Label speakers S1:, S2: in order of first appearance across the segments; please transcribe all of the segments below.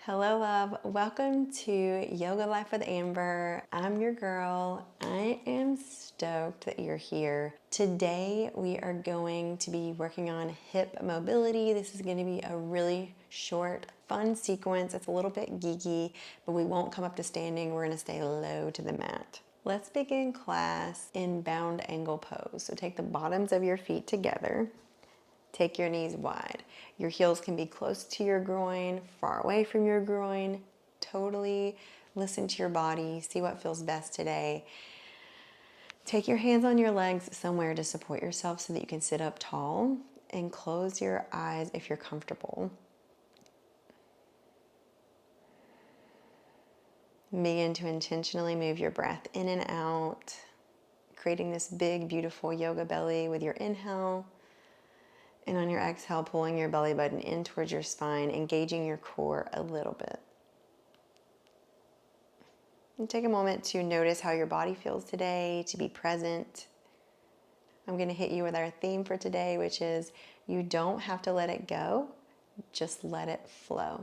S1: Hello, love. Welcome to Yoga Life with Amber. I'm your girl. I am stoked that you're here. Today, we are going to be working on hip mobility. This is going to be a really short, fun sequence. It's a little bit geeky, but we won't come up to standing. We're going to stay low to the mat. Let's begin class in bound angle pose. So take the bottoms of your feet together. Take your knees wide. Your heels can be close to your groin, far away from your groin. Totally listen to your body. See what feels best today. Take your hands on your legs somewhere to support yourself so that you can sit up tall, and close your eyes if you're comfortable. Begin to intentionally move your breath in and out, creating this big, beautiful yoga belly with your inhale. And on your exhale, pulling your belly button in towards your spine, engaging your core a little bit. And take a moment to notice how your body feels today, to be present. I'm going to hit you with our theme for today, which is you don't have to let it go, just let it flow.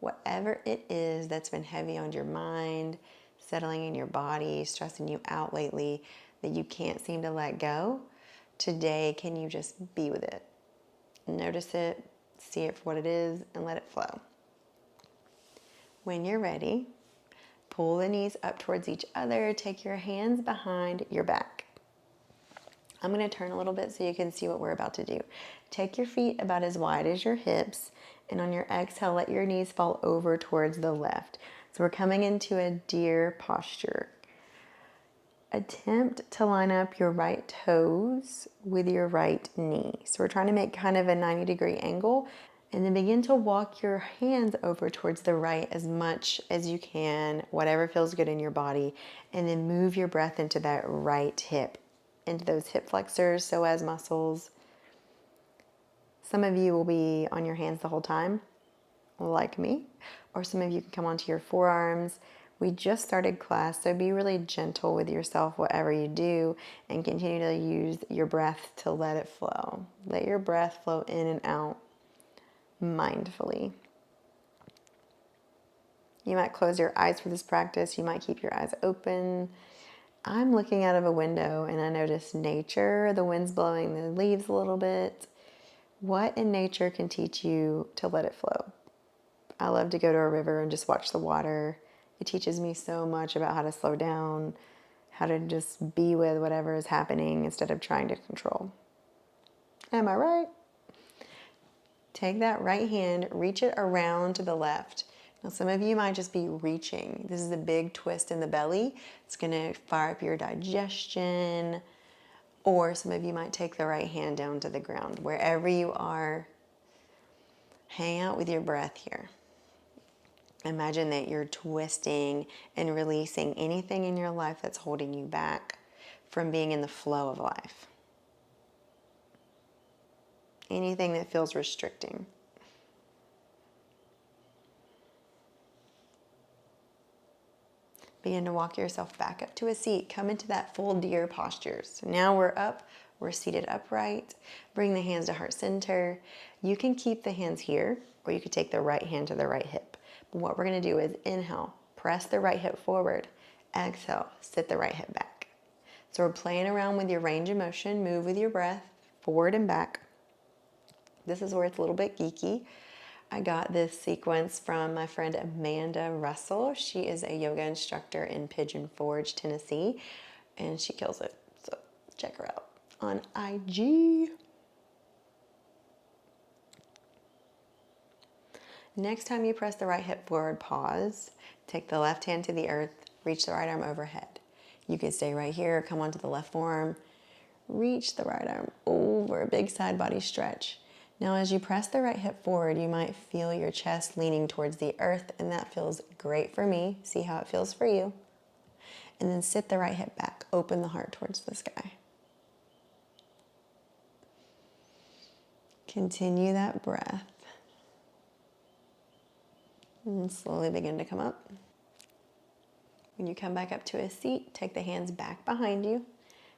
S1: Whatever it is that's been heavy on your mind, settling in your body, stressing you out lately, that you can't seem to let go, today, can you just be with it? Notice it, see it for what it is, and let it flow. When you're ready, pull the knees up towards each other. Take your hands behind your back. I'm going to turn a little bit so you can see what we're about to do. Take your feet about as wide as your hips, and on your exhale, let your knees fall over towards the left. So we're coming into a deer posture. Attempt to line up your right toes with your right knee. So we're trying to make kind of a 90-degree angle, and then begin to walk your hands over towards the right as much as you can, whatever feels good in your body, and then move your breath into that right hip, into those hip flexors, psoas muscles. Some of you will be on your hands the whole time, like me, or some of you can come onto your forearms. We just started class, so be really gentle with yourself, whatever you do, and continue to use your breath to let it flow. Let your breath flow in and out mindfully. You might close your eyes for this practice. You might keep your eyes open. I'm looking out of a window and I notice nature. The wind's blowing the leaves a little bit. What in nature can teach you to let it flow? I love to go to a river and just watch the water. It teaches me so much about how to slow down, how to just be with whatever is happening instead of trying to control. Am I right? Take that right hand, reach it around to the left. Now, some of you might just be reaching. This is a big twist in the belly. It's going to fire up your digestion. Or some of you might take the right hand down to the ground. Wherever you are, hang out with your breath here. Imagine that you're twisting and releasing anything in your life that's holding you back from being in the flow of life. Anything that feels restricting. Begin to walk yourself back up to a seat. Come into that full deer posture. So now we're up. We're seated upright. Bring the hands to heart center. You can keep the hands here, or you could take the right hand to the right hip. But what we're going to do is inhale, press the right hip forward. Exhale, sit the right hip back. So we're playing around with your range of motion. Move with your breath, forward and back. This is where it's a little bit geeky. I got this sequence from my friend Amanda Russell. She is a yoga instructor in Pigeon Forge, Tennessee, and she kills it. So check her out on IG. Next time you press the right hip forward, pause. Take the left hand to the earth, reach the right arm overhead. You can stay right here, come onto the left forearm, reach the right arm over, a big side body stretch. Now, as you press the right hip forward, you might feel your chest leaning towards the earth, and that feels great for me. See how it feels for you. And then sit the right hip back. Open the heart towards the sky. Continue that breath. And slowly begin to come up. When you come back up to a seat, take the hands back behind you.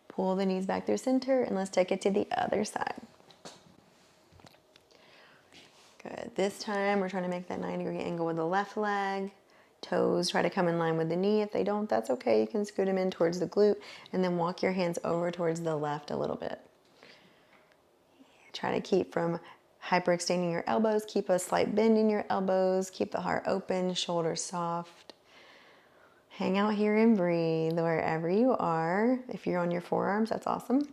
S1: Pull the knees back through center, and let's take it to the other side. Good. This time we're trying to make that 90-degree angle with the left leg. Toes try to come in line with the knee. If they don't, that's okay. You can scoot them in towards the glute and then walk your hands over towards the left a little bit. Try to keep from hyperextending your elbows. Keep a slight bend in your elbows. Keep the heart open, shoulders soft. Hang out here and breathe wherever you are. If you're on your forearms, that's awesome.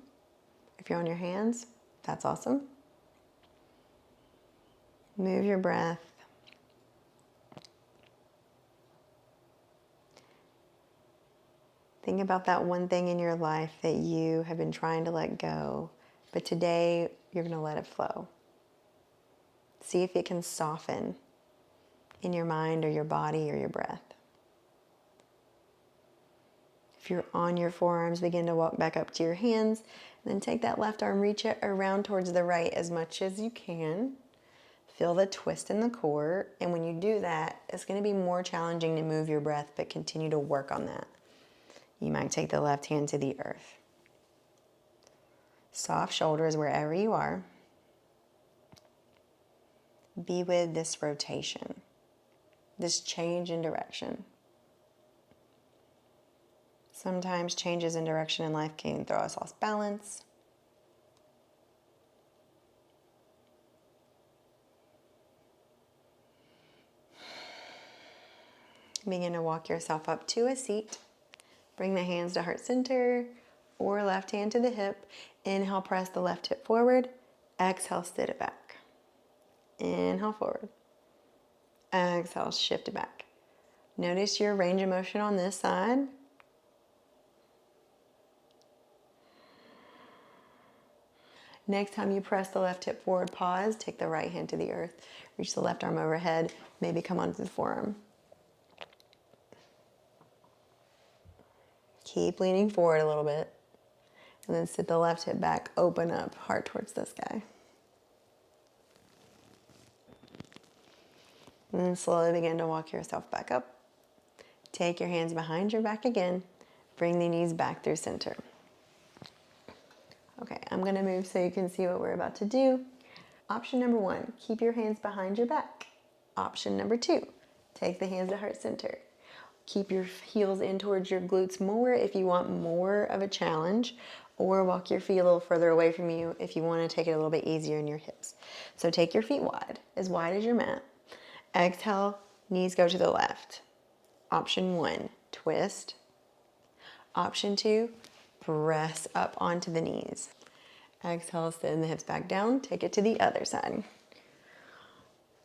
S1: If you're on your hands, that's awesome. Move your breath. Think about that one thing in your life that you have been trying to let go, but today you're going to let it flow. See if it can soften in your mind or your body or your breath. If you're on your forearms, begin to walk back up to your hands, and then take that left arm, reach it around towards the right as much as you can. Feel the twist in the core, and when you do that, it's going to be more challenging to move your breath, but continue to work on that. You might take the left hand to the earth. Soft shoulders wherever you are. Be with this rotation, this change in direction. Sometimes changes in direction in life can throw us off balance. Begin to walk yourself up to a seat. Bring the hands to heart center or left hand to the hip. Inhale, press the left hip forward. Exhale, sit it back. Inhale, forward. Exhale, shift it back. Notice your range of motion on this side. Next time you press the left hip forward, pause. Take the right hand to the earth. Reach the left arm overhead. Maybe come onto the forearm. Keep leaning forward a little bit. And then sit the left hip back, open up, heart towards the sky. And then slowly begin to walk yourself back up. Take your hands behind your back again. Bring the knees back through center. Okay, I'm gonna move so you can see what we're about to do. Option number 1, keep your hands behind your back. Option number 2, take the hands to heart center. Keep your heels in towards your glutes more if you want more of a challenge, or walk your feet a little further away from you if you want to take it a little bit easier in your hips. So take your feet wide as your mat. Exhale, knees go to the left. Option 1, twist. Option 2, press up onto the knees. Exhale, send the hips back down, take it to the other side.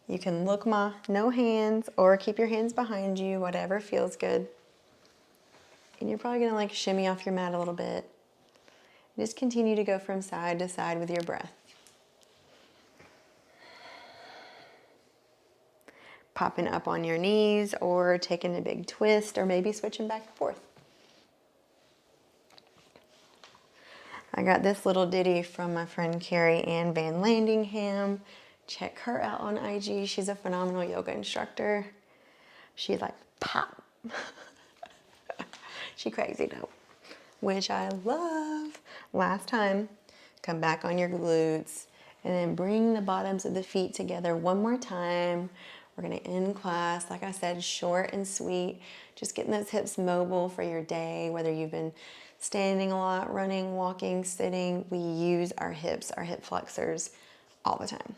S1: You can look no hands or keep your hands behind you, whatever feels good. And you're probably gonna shimmy off your mat a little bit. Just continue to go from side to side with your breath. Popping up on your knees or taking a big twist or maybe switching back and forth. I got this little ditty from my friend Carrie Ann Van Landingham. Check her out on IG. She's a phenomenal yoga instructor. She's like, pop. She crazy though, which I love. Last time, come back on your glutes and then bring the bottoms of the feet together one more time. We're gonna end class, like I said, short and sweet. Just getting those hips mobile for your day, whether you've been standing a lot, running, walking, sitting. We use our hips, our hip flexors all the time.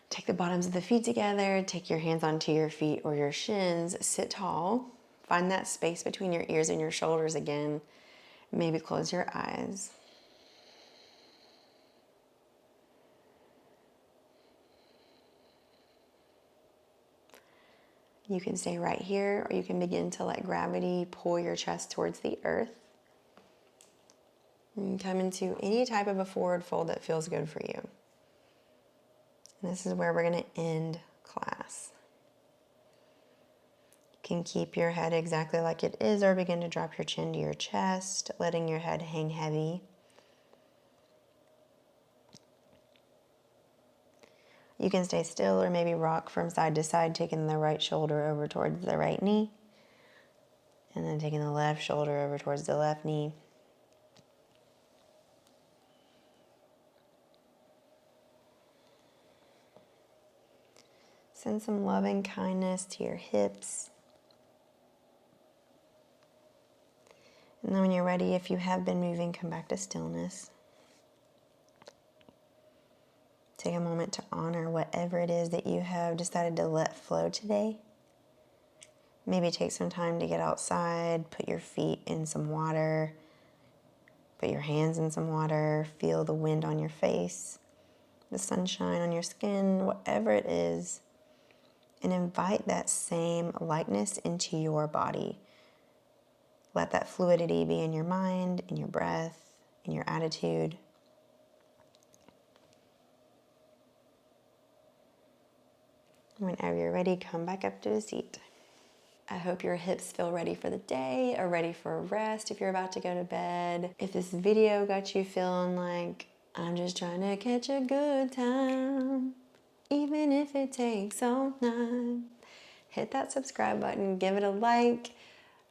S1: Take the bottoms of the feet together, take your hands onto your feet or your shins, sit tall, find that space between your ears and your shoulders again. Maybe close your eyes. You can stay right here, or you can begin to let gravity pull your chest towards the earth. And come into any type of a forward fold that feels good for you. And this is where we're going to end class. You can keep your head exactly like it is, or begin to drop your chin to your chest, letting your head hang heavy. You can stay still or maybe rock from side to side, taking the right shoulder over towards the right knee. And then taking the left shoulder over towards the left knee. Send some loving kindness to your hips. And then when you're ready, if you have been moving, come back to stillness. Take a moment to honor whatever it is that you have decided to let flow today. Maybe take some time to get outside, put your feet in some water, put your hands in some water, feel the wind on your face, the sunshine on your skin, whatever it is, and invite that same lightness into your body. Let that fluidity be in your mind, in your breath, in your attitude. Whenever you're ready, come back up to a seat. I hope your hips feel ready for the day or ready for a rest if you're about to go to bed. If this video got you feeling like, I'm just trying to catch a good time, even if it takes all night, hit that subscribe button, give it a like.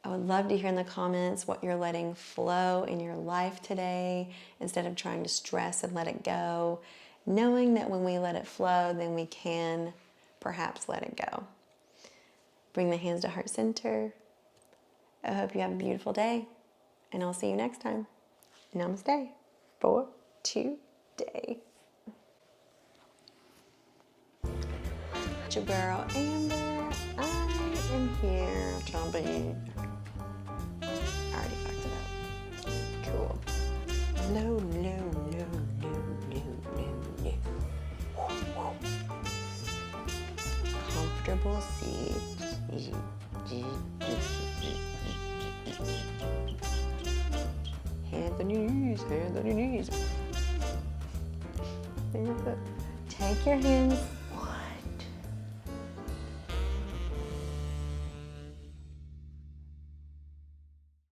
S1: I would love to hear in the comments what you're letting flow in your life today instead of trying to stress and let it go, knowing that when we let it flow, then we can perhaps let it go. Bring the hands to heart center. I hope you have a beautiful day, and I'll see you next time. Namaste for today. Jabaro Amber, I am here to be. I already fucked it up. Cool. No. Comfortable seat. Hands on your knees, hands on your knees. Take your hands